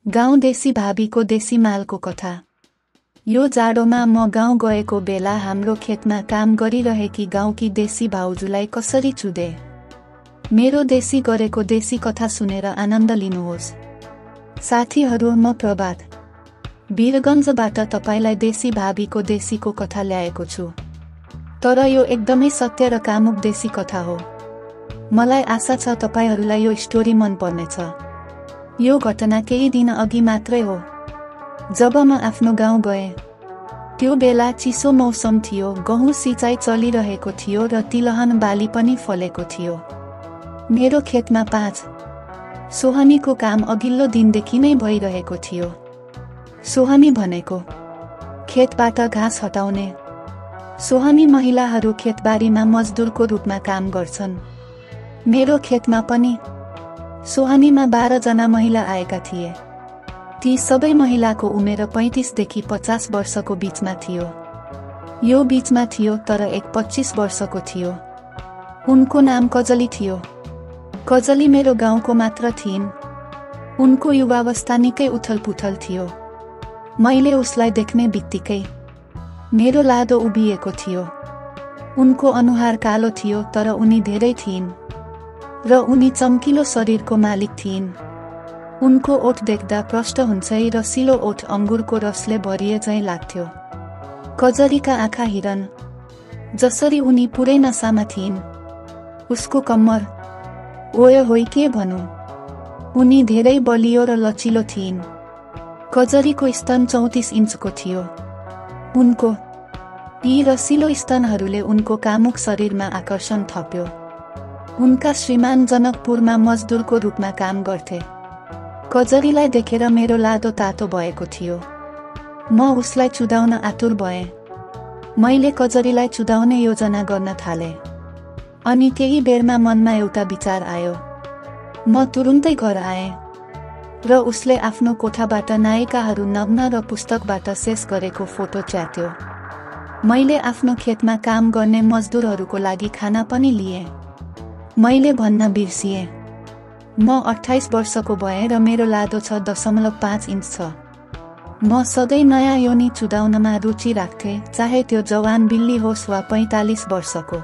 गाउँ देशी भाबीको देशी मालको कथा। यो जाडोमा म गाउँ गएको बेला हाम्रो खेतमा काम गरिरहेकी गाउँकी देशी भाउजूलाई कसरी चुदे। मेरो देशी गरेको देशी कथा सुनेर आनन्द लिनुहोस्। साथीहरू, म प्रभात वीरगञ्जबाट तपाईलाई देशी भाबीको देशीको कथा ल्याएको छु। तर यो एकदमै सत्य र कामुक देशी कथा हो। मलाई आशा छ तपाईहरूलाई यो स्टोरी मन पर्नेछ। यो घटना केही दिन अघि मात्रै हो, जब म आफ्नो गाउँ गएँ। त्यो बेला चिसो मौसम थियो, गहुँ सिँचाइ चलिरहेको थियो र तिलहन बाली पनि फलेको थियो। मेरो खेतमा 5 सोहनीको काम अघिल्लो दिनदेखि नै भइरहेको थियो। सोहनी भनेको खेतबाट घाँस हटाउने। सोहनी महिलाहरू खेतबारीमा मजदुरको रूपमा काम गर्छन्। मेरो खेतमा पनि सोहनीमा 12 जना महिला आएका थिए। ती सबै महिलाको उमेर 35 देखि 50 वर्षको बीचमा थियो। यो बीचमा थियो, तर एक 25 वर्षको थियो। उनको नाम कजली थियो। कजली मेरो गाउँको मात्र थिइन्। उनको युवावस्था निकै उथलपुथल थियो। मैले उसलाई देख्ने बित्तिकै मेरो लादो उभिएको थियो। उनको अनुहार कालो थियो, तर उनी धेरै थिइन् र उनी चम्किलो शरीरको मालिक थिइन्। उनको ओठ देख्दा प्रष्ट हुन्छ र सिलो ओठ अङ्गुरको रसले भरिए झैँ लाग्थ्यो। कजलीका आँखा हिरन जसरी, उनी पुरै नसामा थिइन्। उसको कम्मर, ओए होइ के भनौँ, उनी धेरै बलियो र लचिलो थिइन्। कजलीको स्तन 34 इन्चको थियो। उनको यी रसिलो स्तनहरूले उनको कामुक शरीरमा आकर्षण थप्यो। उनका श्रीमान जनकपुरमा मजदुरको रूपमा काम गर्थे। कजलीलाई देखेर मेरो लादो तातो भएको थियो। म उसलाई चुदाउन आतुर भएँ। मैले कजलीलाई चुदाउने योजना गर्न थालेँ। अनि केही बेरमा मनमा एउटा विचार आयो। म तुरुन्तै घर आएँ र उसले आफ्नो कोठाबाट नायिकाहरू नग्न र पुस्तकबाट शेष गरेको फोटो च्यात्यो। मैले आफ्नो खेतमा काम गर्ने मजदुरहरूको लागि खाना पनि लिएँ। मैले भन्न बिर्सिएँ, म 28 वर्षको भएँ र मेरो लादो 6.5 इन्च छ। म सधैँ नयाँ योनि चुदाउनमा रुचि राख्थेँ, चाहे त्यो जवान बिल्ली होस् वा 45 वर्षको।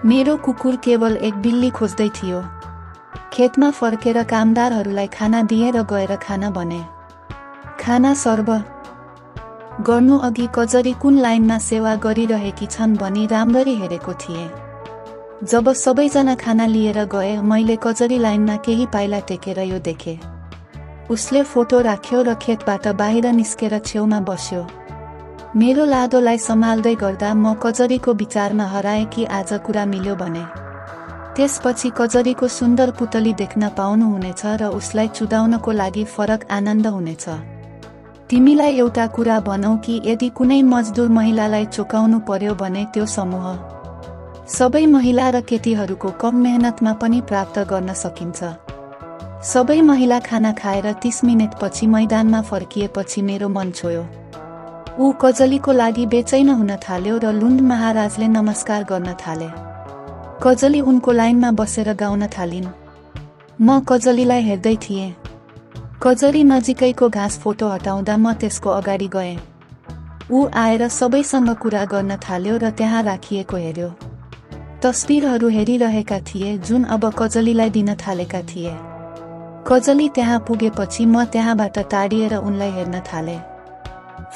मेरो कुकुर केवल एक बिल्ली खोज्दै थियो। खेतमा फर्केर कामदारहरूलाई खाना दिएर गएर खाना बने। खाना सर्भ गर्नु अघि कजरी कुन लाइनमा सेवा गरिरहेकी छन् भनी राम्ररी हेरेको थिएँ। जब सबैजना खाना लिएर गए, मैले कजरी लाइनमा केही पाइला टेकेर यो देखेँ। उसले फोटो राख्यो र खेतबाट बाहिर निस्केर छेउमा बस्यो। मेरो लादोलाई सम्हाल्दै गर्दा म कजरीको विचारमा हराएँ कि आज कुरा मिल्यो भने त्यसपछि कजरीको सुन्दर पुतली देख्न पाउनुहुनेछ र उसलाई चुदाउनको लागि फरक आनन्द हुनेछ। तिमीलाई एउटा कुरा भनौँ कि यदि कुनै मजदुर महिलालाई चोकाउनु पर्यो भने त्यो समूह सबै महिला र केटीहरूको कम मेहनतमा पनि प्राप्त गर्न सकिन्छ। सबै महिला खाना खाएर 30 मिनेटपछि मैदानमा फर्किएपछि मेरो मन छोयो। ऊ कजलीको लागि बेचैन हुन थाल्यो र लुण्ड महाराजले नमस्कार गर्न थाले। कजली उनको लाइनमा बसेर गाउन थालिन्। म कजलीलाई हेर्दै थिएँ। कजली नजिकैको घाँस फोटो हटाउँदा म त्यसको अगाडि गएँ। ऊ आएर सबैसँग कुरा गर्न थाल्यो र त्यहाँ राखिएको हेर्यो। तस्बिरहरू हेरिरहेका थिए जुन अब कजलीलाई दिन थालेका थिए। कजली त्यहाँ पुगेपछि म त्यहाँबाट टाढिएर उनलाई हेर्न थालेँ।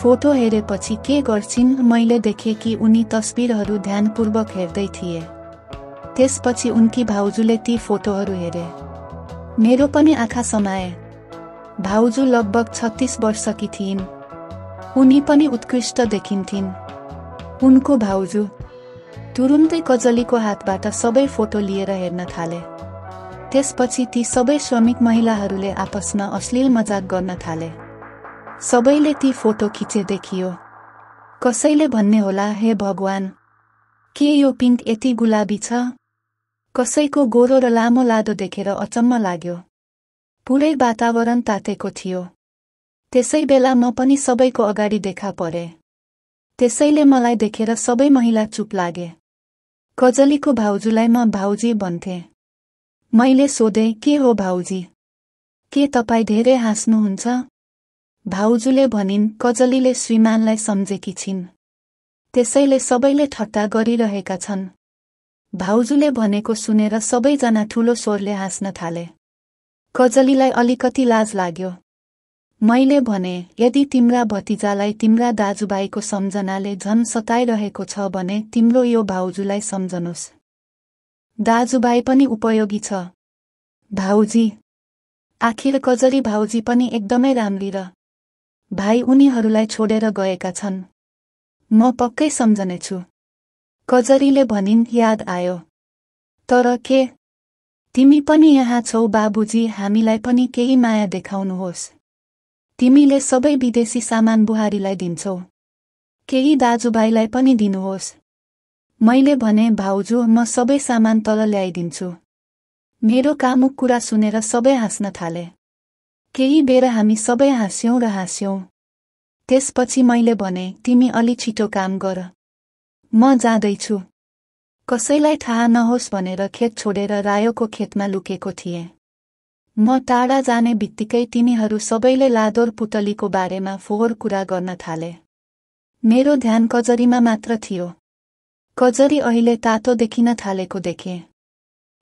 फोटो हेरेपछि के गर्छिन्, मैले देखेँ कि उनी तस्बिरहरू ध्यानपूर्वक हेर्दै थिए। त्यसपछि उनकी भाउजूले ती फोटोहरू हेरे। मेरो पनि आँखा समाए। भाउजू लगभग 36 वर्षकी थिइन्। उनी पनि उत्कृष्ट देखिन्थिन्। उनको भाउजू तुरुन्तै कजलीको हातबाट सबै फोटो लिएर हेर्न थाले। त्यसपछि ती सबै श्रमिक महिलाहरूले आपसमा अश्लील मजाक गर्न थाले। सबैले ती फोटो खिचे देखियो। कसैले भन्ने होला, हे भगवान, के यो पिङ्क यति गुलाबी छ? कसैको गोरो र लामो लादो देखेर अचम्म लाग्यो। पुरै वातावरण तातेको थियो। त्यसै बेला म पनि सबैको अगाडि देखा परेँ। त्यसैले मलाई देखेर सबै महिला चुप लागे। कजलीको भाउजूलाई म भाउजी भन्थे। मैले सोधेँ, के हो भाउजी? के तपाईँ धेरै हाँस्नुहुन्छ? भाउजूले भनिन्। कजलीले श्रीमानलाई सम्झेकी छिन्, त्यसैले सबैले ठट्टा गरिरहेका छन्। भाउजूले भनेको सुनेर सबैजना ठूलो स्वरले हाँस्न थाले। कजलीलाई अलिकति लाज लाग्यो। मैले भने, यदि तिम्रा भतिजालाई तिम्रा दाजुभाइको सम्झनाले झन् सताइरहेको छ भने तिम्रो यो भाउजूलाई सम्झनुस्। दाजुभाइ पनि उपयोगी छ। भाउजी, आखिर कजली भाउजी पनि एकदमै राम्री र भाइ उनीहरूलाई छोडेर गएका छन्। म पक्कै सम्झनेछु। कजरीले भनिन्। याद आयो। तर के? तिमी पनि यहाँ छौ बाबुजी, हामीलाई पनि केही माया देखाउनुहोस्। तिमीले सबै विदेशी सामान बुहारीलाई दिन्छौ, केही दाजुभाइलाई पनि दिनुहोस्। मैले भने, भाउजू म सबै सामान तल ल्याइदिन्छु। मेरो कामुक कुरा सुनेर सबै हाँस्न थाले। केही बेर हामी सबै हाँस्यौं र हाँस्यौं। त्यसपछि मैले भने, तिमी अलि छिटो काम गर, म जाँदैछु। कसैलाई थाहा नहोस् भनेर खेत छोडेर रायोको खेतमा लुकेको थिएँ। म टाढा जाने बित्तिकै तिनीहरू सबैले लादोर पुतलीको बारेमा फोहोर कुरा गर्न थाले। मेरो ध्यान कजरीमा मात्र थियो। कजरी अहिले तातो देखिन थालेको देखे।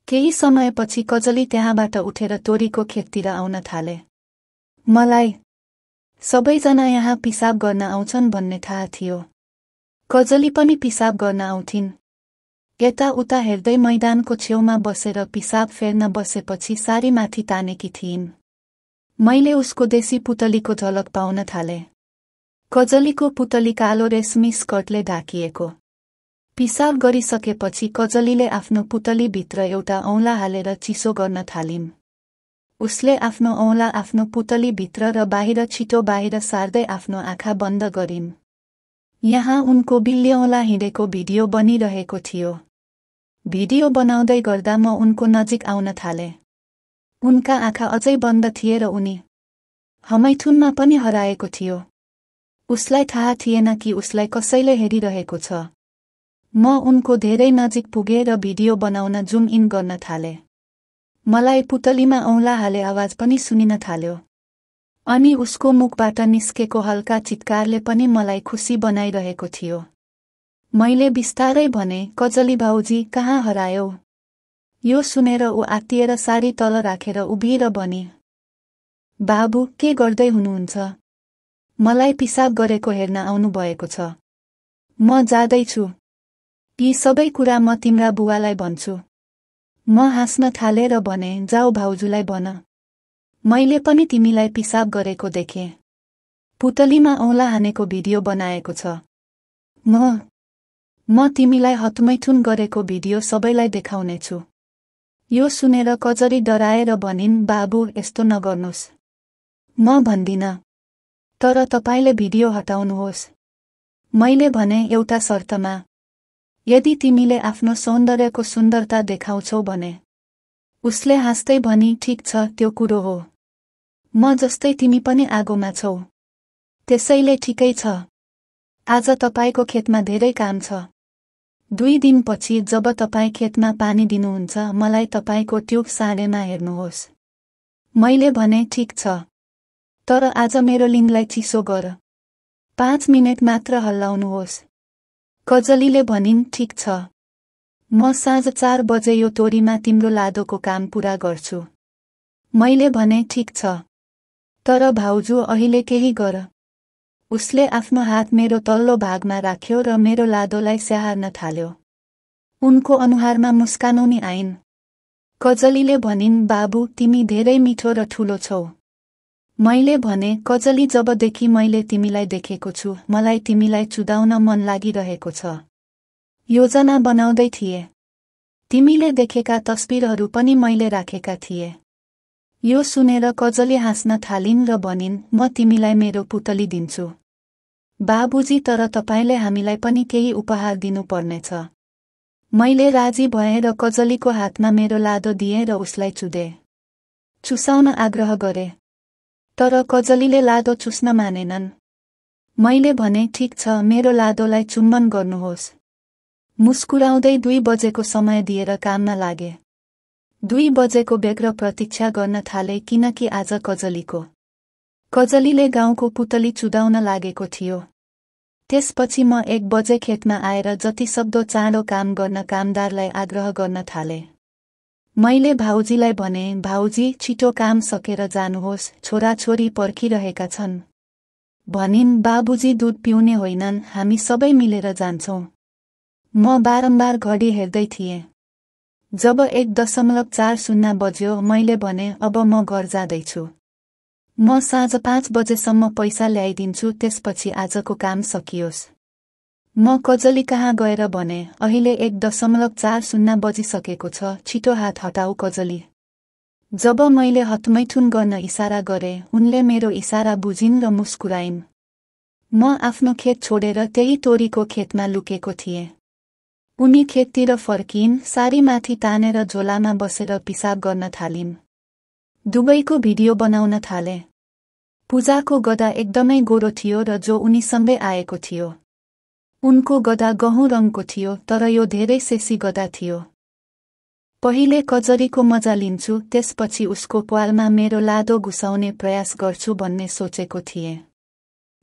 केही समयपछि कजली त्यहाँबाट उठेर तोरीको खेततिर आउन थाले। मलाई सबैजना यहाँ पिसाब गर्न आउँछन् भन्ने थाहा थियो। कजली पनि पिसाब गर्न आउँथिन्। यता उता हेर्दै मैदानको छेउमा बसेर पिसाब फेर्न बसेपछि सारी माथि तानेकी थिइन्। मैले उसको देशी पुतलीको झलक पाउन थाले। कजलीको पुतली कालो रेशमी स्कर्टले ढाकिएको। पिसाब गरिसकेपछि कजलीले आफ्नो पुतलीभित्र एउटा औँला हालेर चिसो गर्न थालिन्। उसले आफ्नो औँला आफ्नो पुतलीभित्र र बाहिर छिटो बाहिर सार्दै आफ्नो आँखा बन्द गरिन्। यहाँ उनको बिल्ली औँला हिँडेको भिडियो बनिरहेको थियो। भिडियो बनाउँदै गर्दा म उनको नजिक आउन थाले। उनका आँखा अझै बन्द थिए र उनी हमैथुनमा पनि हराएको थियो। उसलाई थाहा थिएन कि उसलाई कसैले हेरिरहेको छ। म उनको धेरै नजिक पुगे र भिडियो बनाउन जुम इन गर्न थाले। मलाई पुतलीमा औँला हाले आवाज पनि सुनिन थाल्यो। अनि उसको मुखबाट निस्केको हल्का चित्कारले पनि मलाई खुसी बनाइरहेको थियो। मैले बिस्तारै भने, कजली भाउजी कहाँ हरायौ? यो सुनेर ऊ आत्तिएर सारी तल राखेर उभिएर बनी, बाबु के गर्दै हुनुहुन्छ? मलाई पिसाब गरेको हेर्न आउनु भएको छ। म जाँदैछु। यी सबै कुरा म तिम्रा बुवालाई भन्छु। म हाँस्न थाले र भने, जाऊ भाउजूलाई भन, मैले पनि तिमीलाई पिसाब गरेको देखेँ। पुतलीमा औँला हानेको भिडियो बनाएको छ। म तिमीलाई हतमैथुन गरेको भिडियो सबैलाई देखाउनेछु। यो सुनेर कजरी डराएर भनिन्, बाबु यस्तो नगर्नुस्। म भन्दिन, तर तपाईले भिडियो हटाउनुहोस्। मैले भने, एउटा शर्तमा। यदि तिमीले आफ्नो सौन्दर्यको सुन्दरता देखाउँछौ भने। उसले हाँस्दै भनी, ठीक छ, त्यो कुरो हो। म जस्तै तिमी पनि आगोमा छौ। त्यसैले ठिकै छ। आज तपाईको खेतमा धेरै काम छ। 2 दिनपछि जब तपाई खेतमा पानी दिनुहुन्छ मलाई तपाईको ट्युब साँडेमा हेर्नुहोस्। मैले भने, ठीक छ। तर आज मेरो लिङलाई चिसो गर। 5 मिनेट मात्र हल्लाउनुहोस्। कजलीले भनिन्, ठीक छ। म साँझ 4 बजे यो तोरीमा तिम्रो लादोको काम पूरा गर्छु। मैले भने, ठीक छ। तर भाउजू अहिले केही गर। उसले आफ्नो हात मेरो तल्लो भागमा राख्यो र मेरो लादोलाई स्याहार्न थाल्यो। उनको अनुहारमा मुस्कानौनी आइन्। कजलीले भनिन्, बाबु तिमी धेरै मिठो र ठूलो छौ। मैले भने, कजली जबदेखि मैले तिमीलाई देखेको छु मलाई तिमीलाई चुदाउन मन लागिरहेको छ। योजना बनाउँदै थिए। तिमीले देखेका तस्बिरहरू पनि मैले राखेका थिए। यो सुनेर कजली हाँस्न थालिन् र भनिन्, म तिमीलाई मेरो पुतली दिन्छु। बाबुजी तर तपाईले हामीलाई पनि केही उपहार दिनु पर्नेछ। मैले राजी भएँ र कजलीको हातमा मेरो लादो दिएँ र उसलाई चुदे। चुसाउन आग्रह गरे। तर कजलीले लादो चुस्न मानेनन्। मैले भने, ठीक छ, मेरो लादोलाई चुम्बन गर्नुहोस्। मुस्कुराउँदै 2 बजेको समय दिएर काममा लागे। 2 बजेको बेग्र प्रतीक्षा गर्न थाले किनकि आज कजलीले गाउँको पुतली चुदाउन लागेको थियो। त्यसपछि म 1 बजे खेतमा आएर जतिसक्दो चाँडो काम गर्न कामदारलाई आग्रह गर्न थाले। मैले भाउजीलाई भने, भाउजी छिटो काम सकेर जानुहोस्, छोराछोरी पर्खिरहेका छन्। भनिन्, बाबुजी दुध पिउने होइनन्, हामी सबै मिलेर जान्छौं। म बारम्बार घडी हेर्दै थिएँ। जब 1.40 बज्यो मैले भने, अब म घर जाँदैछु। म साँझ 5 बजेसम्म पैसा ल्याइदिन्छु, त्यसपछि आजको काम सकियोस्। म कजली कहाँ गएर भने, अहिले 1.40 बजिसकेको छ, छिटो हात हटाऊ कजली। जब मैले हतमैथुन गर्न इसारा गरे, उनले मेरो इसारा बुझिन् र मुस्कुराइन्। म आफ्नो खेत छोडेर त्यही तोरीको खेतमा लुकेको थिएँ। उनी खेततिर फर्किन्, सारी माथि तानेर झोलामा बसेर पिसाब गर्न थालिन्। दुवैको भिडियो बनाउन थाले। पूजाको गदा एकदमै गोरो थियो र जो उनीसँगै आएको थियो। उनको गदा गहुँ रङको थियो, तर यो धेरै सेसी गदा थियो। पहिले कजरीको मजा लिन्छु, त्यसपछि उसको प्वालमा मेरो लादो घुसाउने प्रयास गर्छु भन्ने सोचेको थिएँ।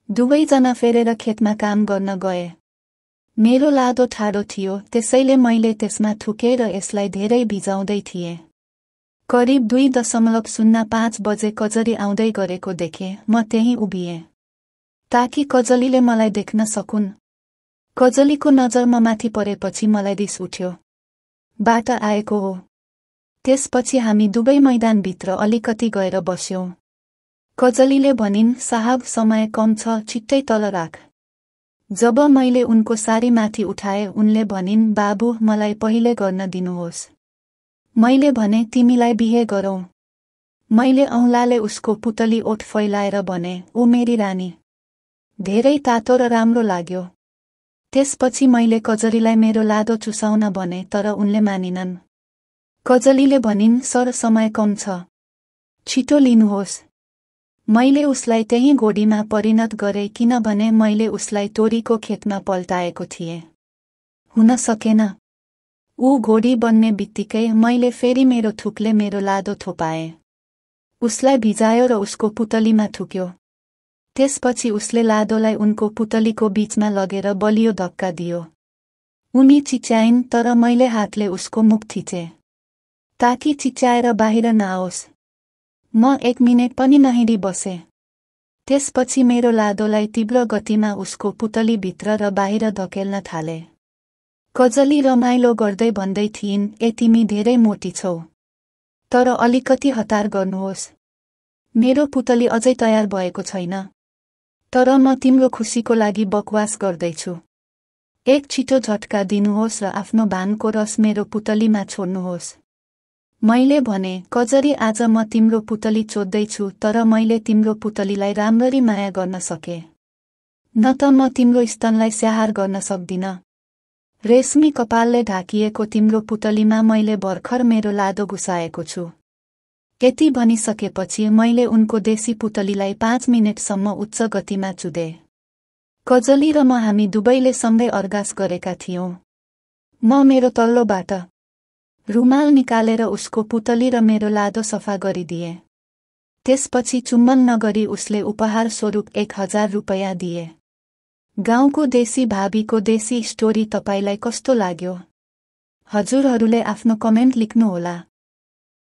दुवैजना फेरेर खेतमा काम गर्न गए। मेरो लादो ठाडो थियो, त्यसैले मैले त्यसमा थुके र यसलाई धेरै भिजाउँदै थिएँ। करिब 2.05 बजे कजरी आउँदै गरेको देखे, म त्यहीँ उभिएँ। ताकि कजलीले मलाई देख्न सकुन्। कजलीको नजर म माथि परेपछि मलाई रिस उठ्यो। बाट आएको हो। त्यसपछि हामी दुवै मैदानभित्र अलिकति गएर बस्यौं। कजलीले भनिन्, साहब समय कम छ, छिट्टै तल राख। जब मैले उनको सारी माथि उठाए, उनले भनिन्, बाबु मलाई पहिले गर्न दिनुहोस्। मैले भने, तिमीलाई बिहे गरौँ। मैले औँलाले उसको पुतली ओठ फैलाएर भने, ओ मेरी रानी। धेरै तातो र राम्रो लाग्यो। त्यसपछि मैले कजरीलाई मेरो लादो चुसाउन भने, तर उनले मानिनन्। कजलीले भनिन्, सर समय कम छ। छिटो लिनुहोस्। मैले उसलाई त्यही घोडीमा परिणत गरे किनभने मैले उसलाई तोरीको खेतमा पल्टाएको थिएँ। हुन सकेन। ऊ घोडी बन्ने बित्तिकै मैले फेरि मेरो थुकले मेरो लादो थोपाएँ। उसलाई भिजायो र उसको पुतलीमा थुक्यो। त्यसपछि उसले लादोलाई उनको पुतलीको बीचमा लगेर बलियो धक्का दियो। उनी चिच्याइन्, तर मैले हातले उसको मुख थिचे। ताकि चिच्याएर बाहिर नआओस्। म 1 मिनेट पनि नहिँडी बसे। त्यसपछि मेरो लादोलाई तीव्र गतिमा उसको पुतलीभित्र र बाहिर धकेल्न थाले। कजली रमाइलो गर्दै भन्दै थिइन्, ए तिमी धेरै मोटी छौ। तर अलिकति हतार गर्नुहोस्। मेरो पुतली अझै तयार भएको छैन। तर म तिम्रो खुसीको लागि बकवास गर्दैछु। एक छिटो झट्का दिनुहोस् र आफ्नो भानको रस मेरो पुतलीमा छोड्नुहोस्। मैले भने, कजरी आज म तिम्रो पुतली चोद्दैछु, तर मैले तिम्रो पुतलीलाई राम्ररी माया गर्न सके। न त म तिम्रो स्तनलाई स्याहार गर्न सक्दिन। रेशमी कपालले ढाकिएको तिम्रो पुतलीमा मैले भर्खर मेरो लादो घुसाएको छु। यति भनिसकेपछि मैले उनको देशी पुतलीलाई 5 मिनेटसम्म उच्च गतिमा चुदे। कजली र म हामी दुवैले सँगै अर्गास गरेका थियौं। म मेरो तल्लोबाट रुमाल निकालेर उसको पुतली र मेरो लादो सफा गरिदिए। त्यसपछि चुम्बन नगरी उसले उपहार स्वरूप 1000 रुपैयाँ दिए। गाउँको देशी भाबीको देशी स्टोरी तपाईलाई कस्तो लाग्यो? हजुरहरूले आफ्नो कमेन्ट लेख्नुहोला।